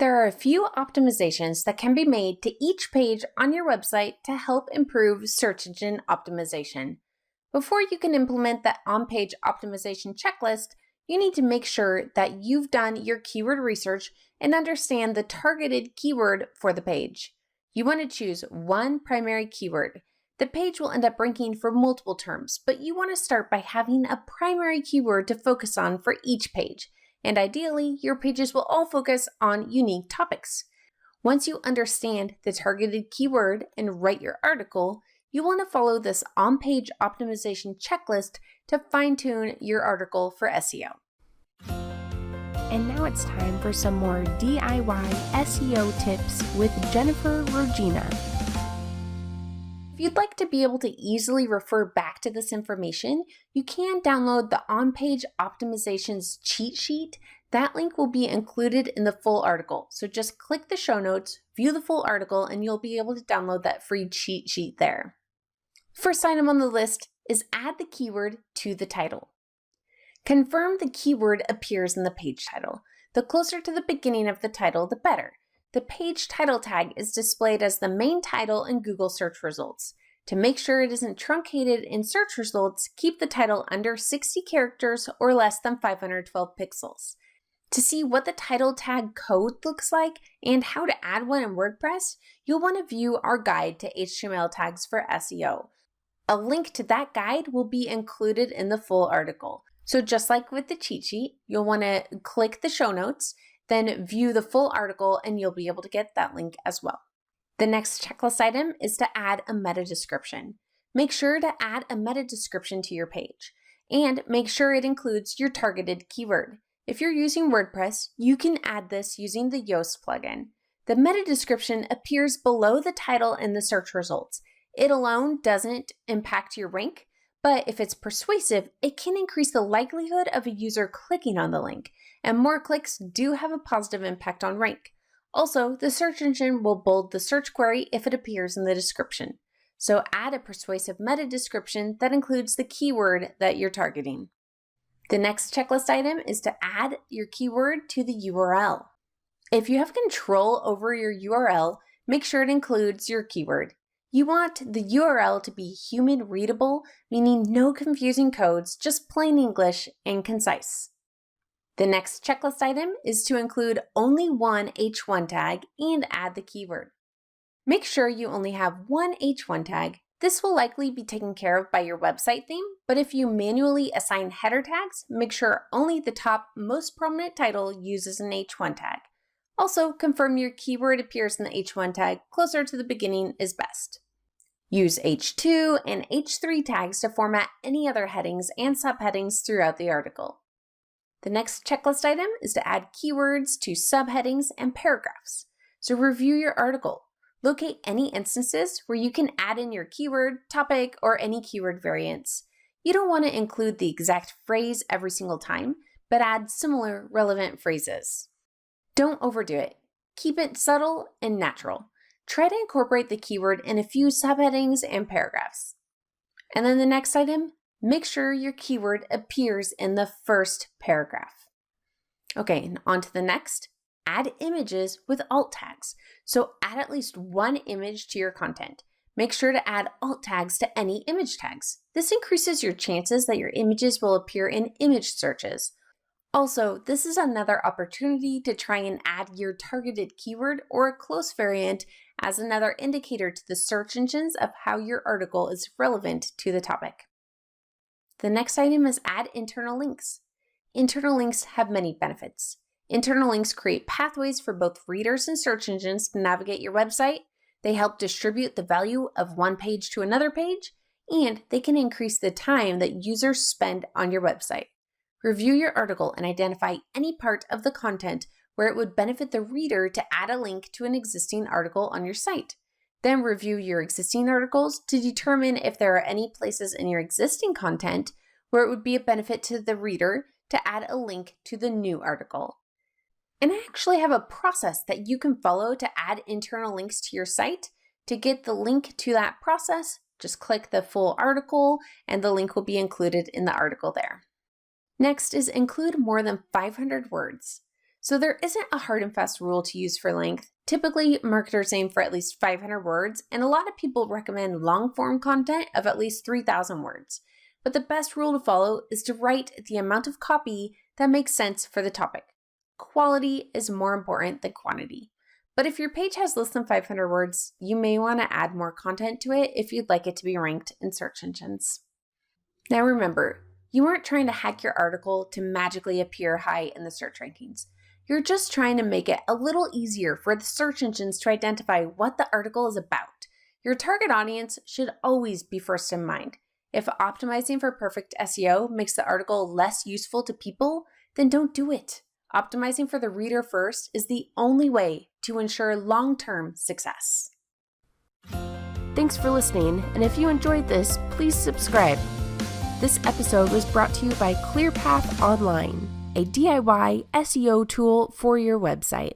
There are a few optimizations that can be made to each page on your website to help improve search engine optimization. Before you can implement the on-page optimization checklist, you need to make sure that you've done your keyword research and understand the targeted keyword for the page. You want to choose one primary keyword. The page will end up ranking for multiple terms, but you want to start by having a primary keyword to focus on for each page. And ideally, your pages will all focus on unique topics. Once you understand the targeted keyword and write your article, you want to follow this on-page optimization checklist to fine-tune your article for SEO. And now it's time for some more DIY SEO tips with Jennifer Regina. If you'd like to be able to easily refer back to this information, you can download the on-page optimizations cheat sheet. That link will be included in the full article. So just click the show notes, view the full article, and you'll be able to download that free cheat sheet there. First item on the list is add the keyword to the title. Confirm the keyword appears in the page title. The closer to the beginning of the title, the better. The page title tag is displayed as the main title in Google search results. To make sure it isn't truncated in search results, keep the title under 60 characters or less than 512 pixels. To see what the title tag code looks like and how to add one in WordPress, you'll want to view our guide to HTML tags for SEO. A link to that guide will be included in the full article. So just like with the cheat sheet, you'll want to click the show notes, then view the full article, and you'll be able to get that link as well. The next checklist item is to add a meta description. Make sure to add a meta description to your page, and make sure it includes your targeted keyword. If you're using WordPress, you can add this using the Yoast plugin. The meta description appears below the title in the search results. It alone doesn't impact your rank, but if it's persuasive, it can increase the likelihood of a user clicking on the link, and more clicks do have a positive impact on rank. Also, the search engine will bold the search query if it appears in the description. So add a persuasive meta description that includes the keyword that you're targeting. The next checklist item is to add your keyword to the URL. If you have control over your URL, make sure it includes your keyword. You want the URL to be human readable, meaning no confusing codes, just plain English and concise. The next checklist item is to include only one H1 tag and add the keyword. Make sure you only have one H1 tag. This will likely be taken care of by your website theme, but if you manually assign header tags, make sure only the top most prominent title uses an H1 tag. Also, confirm your keyword appears in the H1 tag closer to the beginning is best. Use H2 and H3 tags to format any other headings and subheadings throughout the article. The next checklist item is to add keywords to subheadings and paragraphs. So review your article. Locate any instances where you can add in your keyword, topic, or any keyword variants. You don't want to include the exact phrase every single time, but add similar relevant phrases. Don't overdo it. Keep it subtle and natural. Try to incorporate the keyword in a few subheadings and paragraphs. And then the next item, make sure your keyword appears in the first paragraph. Okay, and on to the next. Add images with alt tags. So add at least one image to your content. Make sure to add alt tags to any image tags. This increases your chances that your images will appear in image searches. Also, this is another opportunity to try and add your targeted keyword or a close variant as another indicator to the search engines of how your article is relevant to the topic. The next item is add internal links. Internal links have many benefits. Internal links create pathways for both readers and search engines to navigate your website. They help distribute the value of one page to another page, and they can increase the time that users spend on your website. Review your article and identify any part of the content where it would benefit the reader to add a link to an existing article on your site. Then review your existing articles to determine if there are any places in your existing content where it would be a benefit to the reader to add a link to the new article. And I actually have a process that you can follow to add internal links to your site. To get the link to that process, just click the full article and the link will be included in the article there. Next is include more than 500 words. So there isn't a hard and fast rule to use for length. Typically, marketers aim for at least 500 words, and a lot of people recommend long-form content of at least 3,000 words. But the best rule to follow is to write the amount of copy that makes sense for the topic. Quality is more important than quantity. But if your page has less than 500 words, you may want to add more content to it if you'd like it to be ranked in search engines. Now remember, you aren't trying to hack your article to magically appear high in the search rankings. You're just trying to make it a little easier for the search engines to identify what the article is about. Your target audience should always be first in mind. If optimizing for perfect SEO makes the article less useful to people, then don't do it. Optimizing for the reader first is the only way to ensure long-term success. Thanks for listening, and if you enjoyed this, please subscribe. This episode was brought to you by ClearPath Online, a DIY SEO tool for your website.